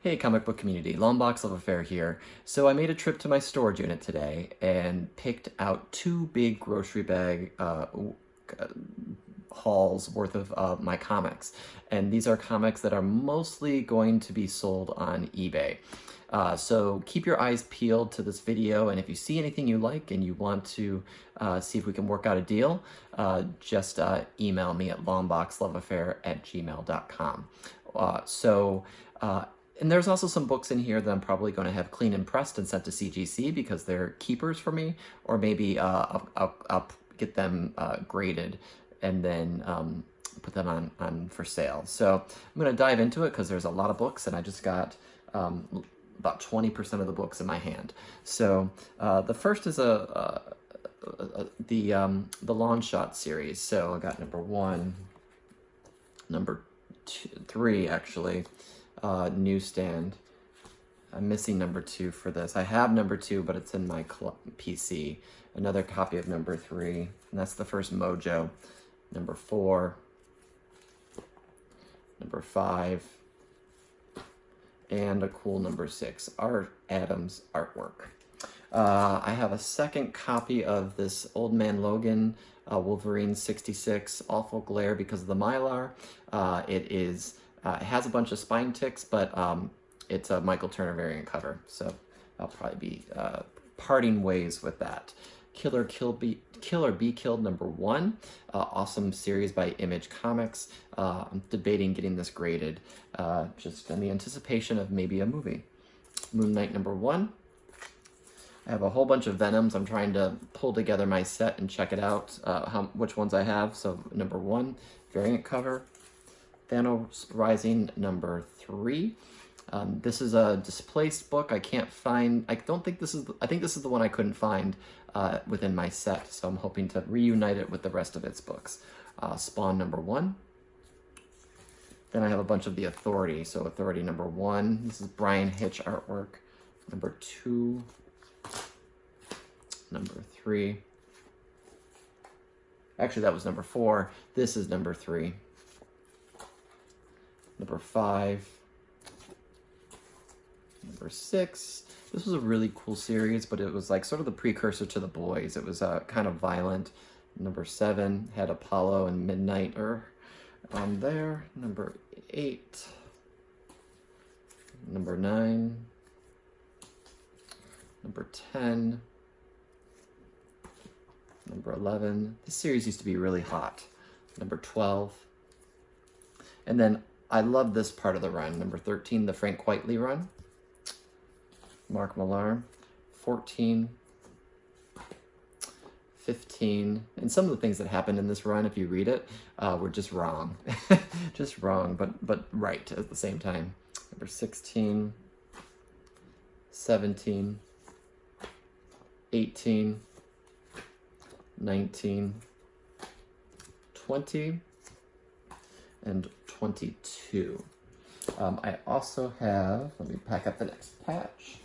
Hey comic book community, Long Box Love Affair here. So I made a trip to my storage unit today and picked out two big grocery bag hauls worth of my comics. And these are comics that are mostly going to be sold on eBay. So keep your eyes peeled to this video, and if you see anything you like and you want to see if we can work out a deal, just email me at longboxloveaffair@gmail.com. And there's also some books in here that I'm probably going to have clean and pressed and sent to CGC because they're keepers for me, or maybe I'll get them graded and then put them on for sale. So I'm going to dive into it because there's a lot of books, and I just got about 20% of the books in my hand. So the first is the Long Shot series. So I got number 1, number 3 actually. Newsstand. I'm missing number 2 for this. I have number 2, but it's in my PC. Another copy of number 3, and that's the first Mojo. Number 4, number 5, and a cool number 6, Art Adams artwork. I have a second copy of this Old Man Logan Wolverine 66, awful glare because of the Mylar. It has a bunch of spine ticks, but it's a Michael Turner variant cover, so I'll probably be parting ways with that. Killer Be Killed number 1, awesome series by Image Comics. I'm debating getting this graded, just in the anticipation of maybe a movie. Moon Knight number 1. I have a whole bunch of Venoms. I'm trying to pull together my set and check it out, which ones I have. So number 1, variant cover. Thanos Rising number 3. This is a displaced book. I can't find. I think this is the one I couldn't find within my set. So I'm hoping to reunite it with the rest of its books. Spawn number 1. Then I have a bunch of the Authority. So Authority number 1. This is Brian Hitch artwork. Number 2. Number 3. Actually, that was number 4. This is number 3. Number 5, number 6. This was a really cool series, but it was like sort of the precursor to The Boys. It was kind of violent. Number 7 had Apollo and Midnight on there. Number 8, number 9, number 10, number 11. This series used to be really hot. Number 12, and then I love this part of the run. Number 13, the Frank Quitely run. Mark Millar. 14, 15. And some of the things that happened in this run, if you read it, were just wrong. Just wrong, but right at the same time. Number 16, 17, 18, 19, 20, and 22. I also have, let me pack up the next patch.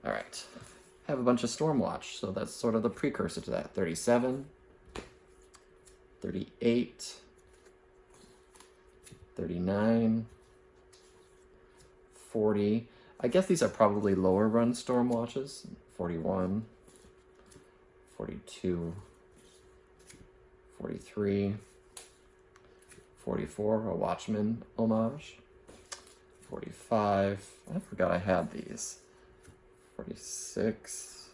All right, I have a bunch of Stormwatch, so that's sort of the precursor to that. 37, 38, 39, 40. I guess these are probably lower run Stormwatches. 41, 42, 43, 44, a Watchmen homage. 45, I forgot I had these. 46,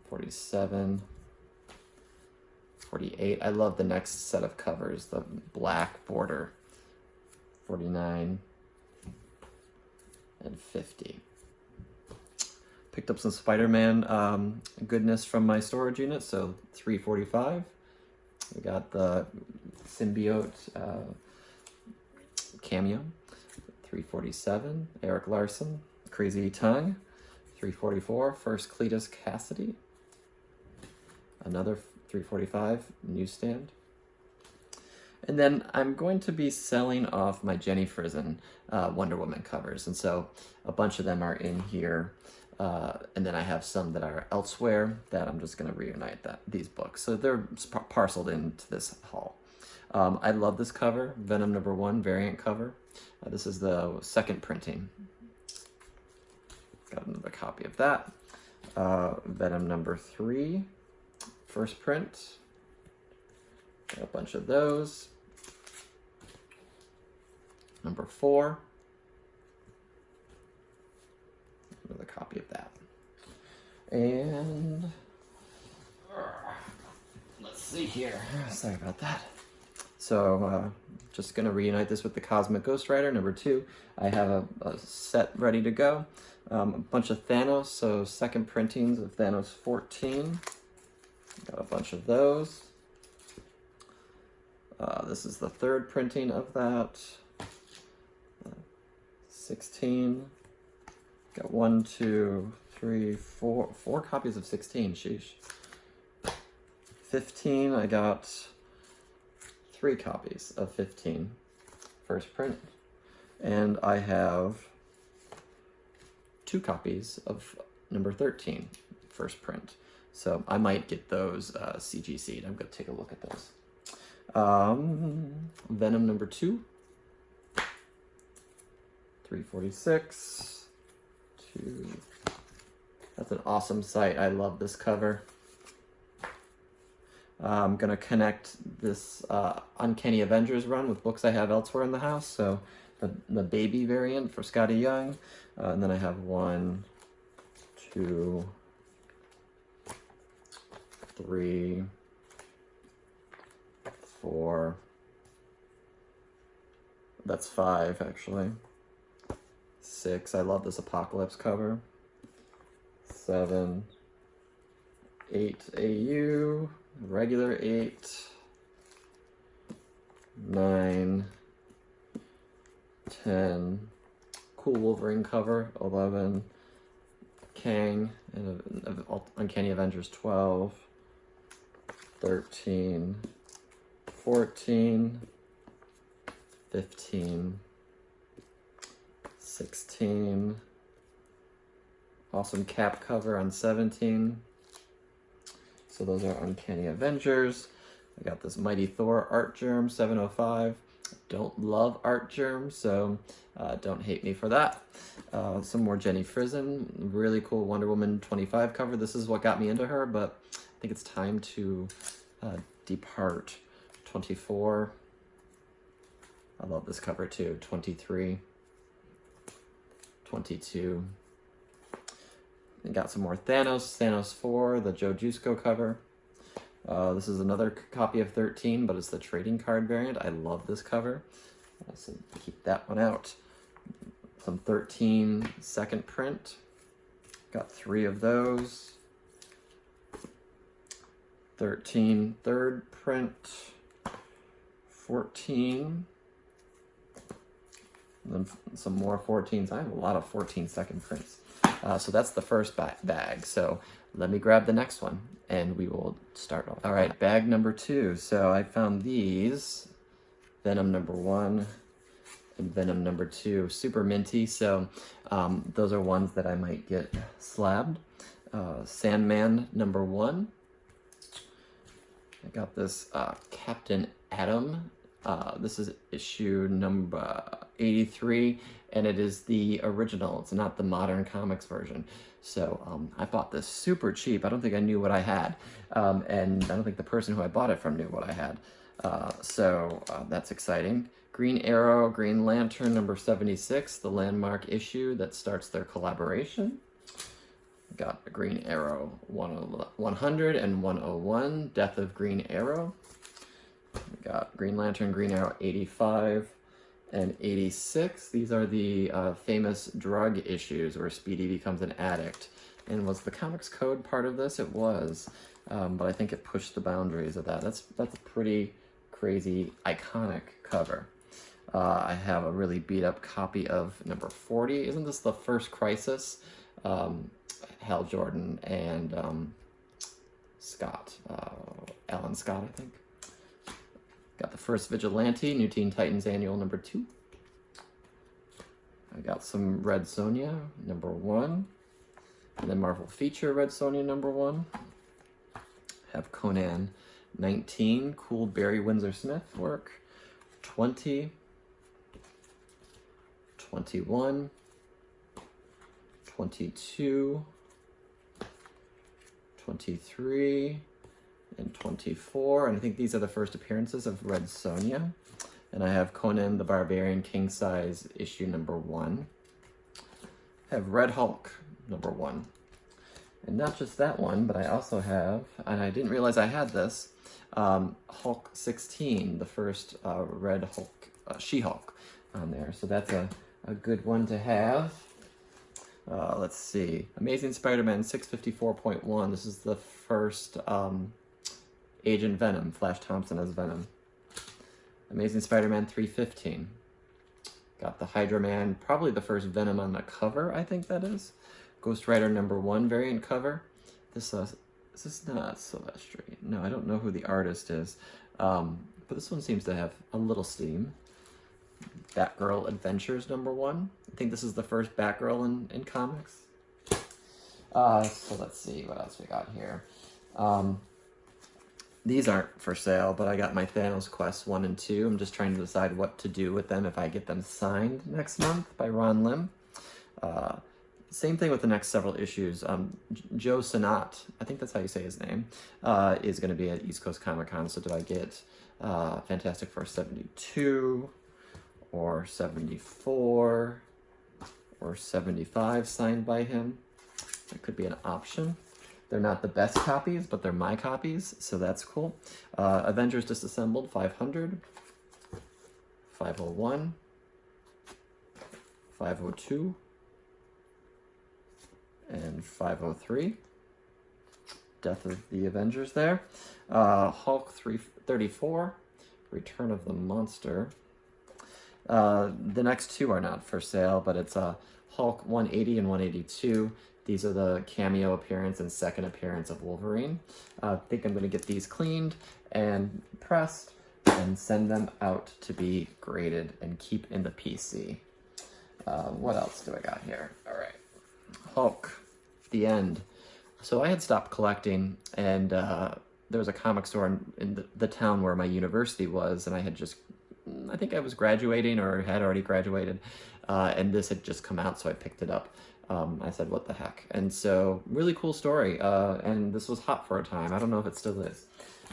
47, 48. I love the next set of covers, the black border. 49 and 50. Picked up some Spider-Man goodness from my storage unit, so 345. We got the symbiote cameo. 347, Eric Larson, Crazy Tongue. 344, First Cletus Cassidy. Another 345, Newsstand. And then I'm going to be selling off my Jenny Frison Wonder Woman covers, and so a bunch of them are in here. And then I have some that are elsewhere that I'm just going to reunite these books. So they're parceled into this haul. I love this cover, Venom #1 variant cover. This is the second printing. Got another copy of that. Venom #3, first print. Got a bunch of those. #4. Another copy of that. And let's see here. Sorry about that. So just gonna reunite this with the Cosmic Ghost Rider #2. I have a set ready to go. A bunch of Thanos, so second printings of Thanos 14. Got a bunch of those. This is the third printing of that. 16. Got 1, 2, 3, 4 copies of 16. Sheesh. 15. I got 3 copies of 15. First print. And I have 2 copies of #13. First print. So I might get those CGC'd. I'm going to take a look at those. Venom #2. 346. 2. That's an awesome sight. I love this cover. I'm going to connect this Uncanny Avengers run with books I have elsewhere in the house. So the baby variant for Scotty Young. And then I have 1, 2, 3, 4. That's 5, actually. 6. I love this Apocalypse cover. 7. 8 AU. Regular 8. 9. 10. Cool Wolverine cover. 11. Kang. And Uncanny Avengers 12. 13. 14. 15. 16. Awesome Cap cover on 17. So those are Uncanny Avengers. I got this Mighty Thor art germ, 705. Don't love art germ, so don't hate me for that. Some more Jenny Frison. Really cool Wonder Woman 25 cover. This is what got me into her, but I think it's time to depart. 24. I love this cover too. 23. 22. And got some more Thanos. Thanos 4, the Joe Jusko cover. This is another copy of 13, but it's the trading card variant. I love this cover. So keep that one out. Some 13 second print. Got 3 of those. 13 third print. 14. And then some more 14s. I have a lot of 14 second prints. So that's the first bag. So let me grab the next one and we will start off. All right, bag #2. So I found these, Venom #1 and Venom #2, super minty. So those are ones that I might get slabbed. Sandman #1. I got this Captain Atom. This is issue number 83, and it is the original. It's not the modern comics version. So I bought this super cheap. I don't think I knew what I had, and I don't think the person who I bought it from knew what I had. So that's exciting. Green Arrow, Green Lantern #76, the landmark issue that starts their collaboration. Got the Green Arrow 100 and 101, Death of Green Arrow. We got Green Lantern, Green Arrow 85 and 86. These are the famous drug issues where Speedy becomes an addict. And was the Comics Code part of this? It was, but I think it pushed the boundaries of that. That's a pretty crazy, iconic cover. I have a really beat up copy of number 40. Isn't this the first Crisis? Hal Jordan and Scott, Alan Scott, I think. Got the first Vigilante, New Teen Titans Annual #2. I got some Red Sonja #1. And then Marvel Feature Red Sonja #1. Have Conan 19, cool Barry Windsor Smith work. 20, 21, 22, 23, and 24. And I think these are the first appearances of Red Sonja. And I have Conan the Barbarian King Size issue number 1. I have Red Hulk number 1. And not just that one, but I also have, and I didn't realize I had this, Hulk 16, the first Red Hulk, She-Hulk on there. So that's a good one to have. Let's see. Amazing Spider-Man 654.1. This is the first Agent Venom, Flash Thompson as Venom. Amazing Spider-Man 315. Got the Hydra Man, probably the first Venom on the cover, I think that is. Ghost Rider number 1 variant cover. This is not Silvestri. No, I don't know who the artist is. But this one seems to have a little steam. Batgirl Adventures number 1. I think this is the first Batgirl in comics. So let's see what else we got here. These aren't for sale, but I got my Thanos Quest 1 and 2. I'm just trying to decide what to do with them if I get them signed next month by Ron Lim. Same thing with the next several issues. Joe Sanat, I think that's how you say his name, is going to be at East Coast Comic Con. So do I get Fantastic Four 72 or 74 or 75 signed by him? That could be an option. They're not the best copies, but they're my copies, so that's cool. Avengers Disassembled 500, 501, 502, and 503. Death of the Avengers there. Hulk 334, Return of the Monster. The next two are not for sale, but it's Hulk 180 and 182. These are the cameo appearance and second appearance of Wolverine. I think I'm going to get these cleaned and pressed and send them out to be graded and keep in the PC. What else do I got here? All right. Hulk, the end. So I had stopped collecting, and there was a comic store in the town where my university was, and I had just, I think I was graduating or had already graduated, and this had just come out, so I picked it up. I said, what the heck? And so, really cool story, and this was hot for a time. I don't know if it still is.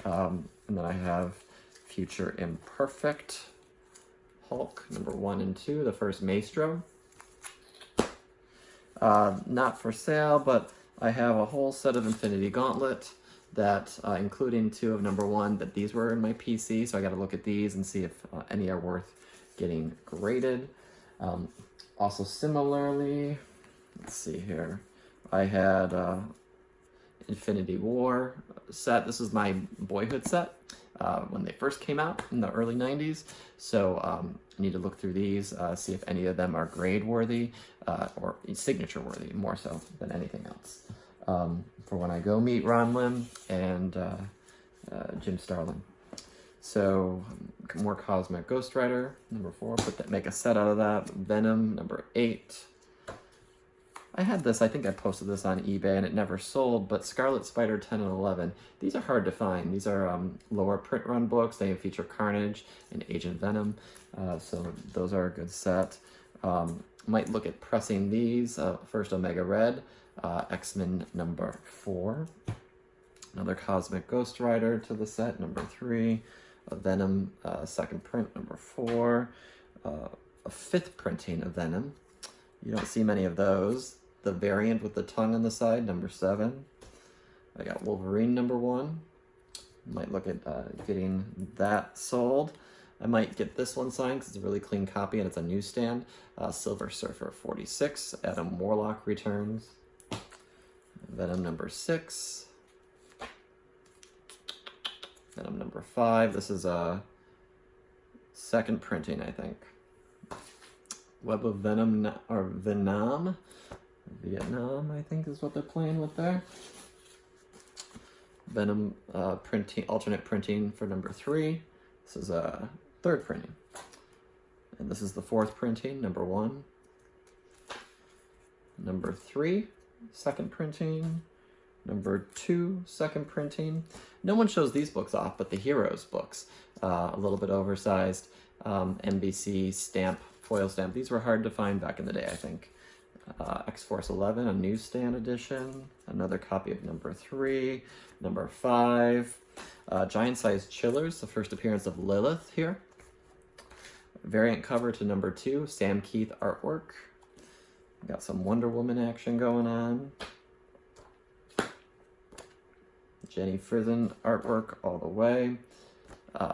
And then I have Future Imperfect Hulk, number 1 and 2, the first Maestro. Not for sale, but I have a whole set of Infinity Gauntlet that, including 2 of number 1, that these were in my PC, so I got to look at these and see if any are worth getting graded. Also similarly, let's see here, I had Infinity War set. This is my boyhood set when they first came out in the early 90s, so I need to look through these, see if any of them are grade worthy or signature worthy, more so than anything else. For when I go meet Ron Lim and Jim Starlin. So more Cosmic Ghost Rider, number 4, make a set out of that. Venom, number 8. I had this, I think I posted this on eBay and it never sold, but Scarlet Spider 10 and 11. These are hard to find. These are lower print run books. They feature Carnage and Agent Venom, so those are a good set. Might look at pressing these. First Omega Red, X-Men number 4. Another Cosmic Ghost Rider to the set, number 3. A Venom second print, number 4. A 5th printing of Venom. You don't see many of those. The variant with the tongue on the side, number 7. I got Wolverine, number 1. Might look at getting that sold. I might get this one signed because it's a really clean copy and it's a newsstand. Silver Surfer 46. Adam Warlock returns. Venom number 6. Venom number 5. This is a second printing, I think. Web of Venom, or Venom, Vietnam, I think is what they're playing with there. Venom printing, alternate printing for number 3. This is a 3rd printing. And this is the 4th printing, number 1. Number 3, 2nd printing. number 2, second printing. No one shows these books off, but the Heroes books, a little bit oversized, NBC stamp, foil stamp. These were hard to find back in the day, I think. X-Force 11, a newsstand edition, another copy of number 3, number 5, giant-sized chillers, the first appearance of Lilith here. Variant cover to number 2, Sam Keith artwork. Got some Wonder Woman action going on. Jenny Frison artwork all the way.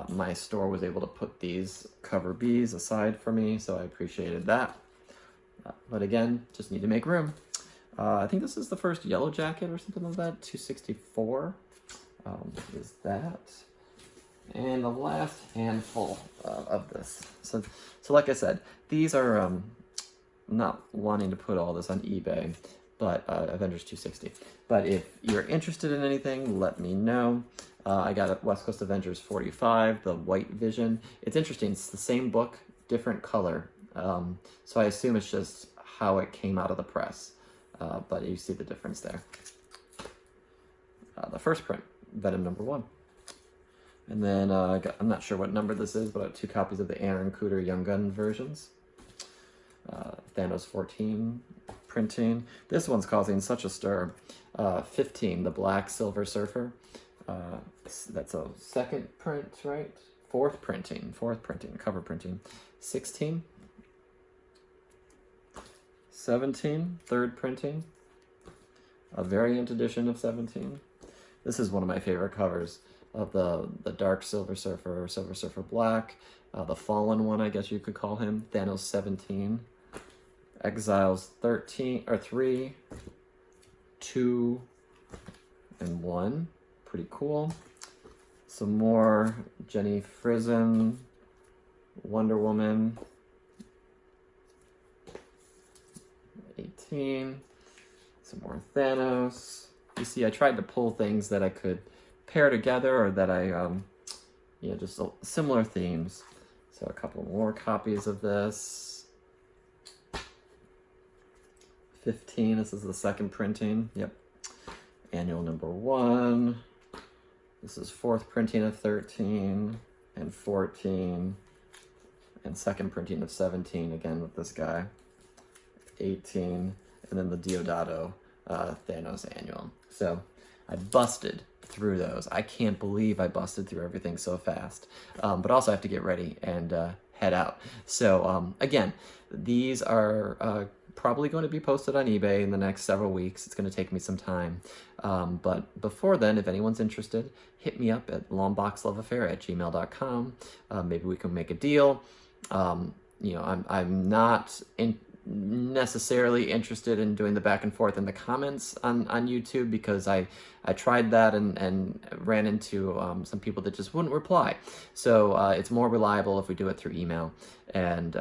My store was able to put these cover Bs aside for me, so I appreciated that. But again, just need to make room. I think this is the first Yellow Jacket or something like that. 264 is that. And the last handful of this. So like I said, these are not wanting to put all this on eBay, but Avengers 260. But if you're interested in anything, let me know. I got a West Coast Avengers 45, the White Vision. It's interesting. It's the same book, different color. So I assume it's just how it came out of the press. But you see the difference there. The first print, Venom number 1. And then I'm not sure what number this is, but I have 2 copies of the Aaron Cooter Young Gun versions. Thanos 14 printing. This one's causing such a stir. 15, the Black Silver Surfer. That's a second print, right? Fourth printing, cover printing. 16. 17, third printing. A variant edition of 17. This is one of my favorite covers of the Dark Silver Surfer, or Silver Surfer Black. The Fallen one, I guess you could call him. Thanos 17. Exiles 13, or 3, 2, and 1. Pretty cool. Some more Jenny Frison, Wonder Woman. 18. Some more Thanos. You see, I tried to pull things that I could pair together, or that I, just similar themes. So a couple more copies of this. 15, this is the second printing. Yep. Annual number 1. This is 4th printing of 13 and 14. And second printing of 17, again with this guy. 18. And then the Deodato Thanos annual. So I busted through those. I can't believe I busted through everything so fast. But also I have to get ready and head out. So again, these are probably going to be posted on eBay in the next several weeks. It's going to take me some time. But before then, if anyone's interested, hit me up at longboxloveaffair@gmail.com. Maybe we can make a deal. I'm not necessarily interested in doing the back and forth in the comments on YouTube, because I tried that and ran into some people that just wouldn't reply. So it's more reliable if we do it through email and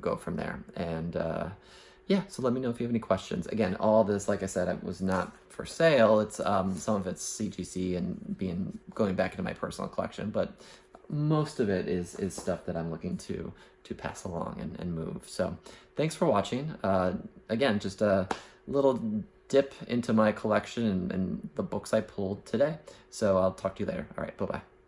go from there. And yeah, so let me know if you have any questions. Again, all this, like I said, it was not for sale. It's some of it's CGC and going back into my personal collection, but most of it is stuff that I'm looking to pass along and move. So thanks for watching. Again, just a little dip into my collection and the books I pulled today. So I'll talk to you later. All right, bye-bye.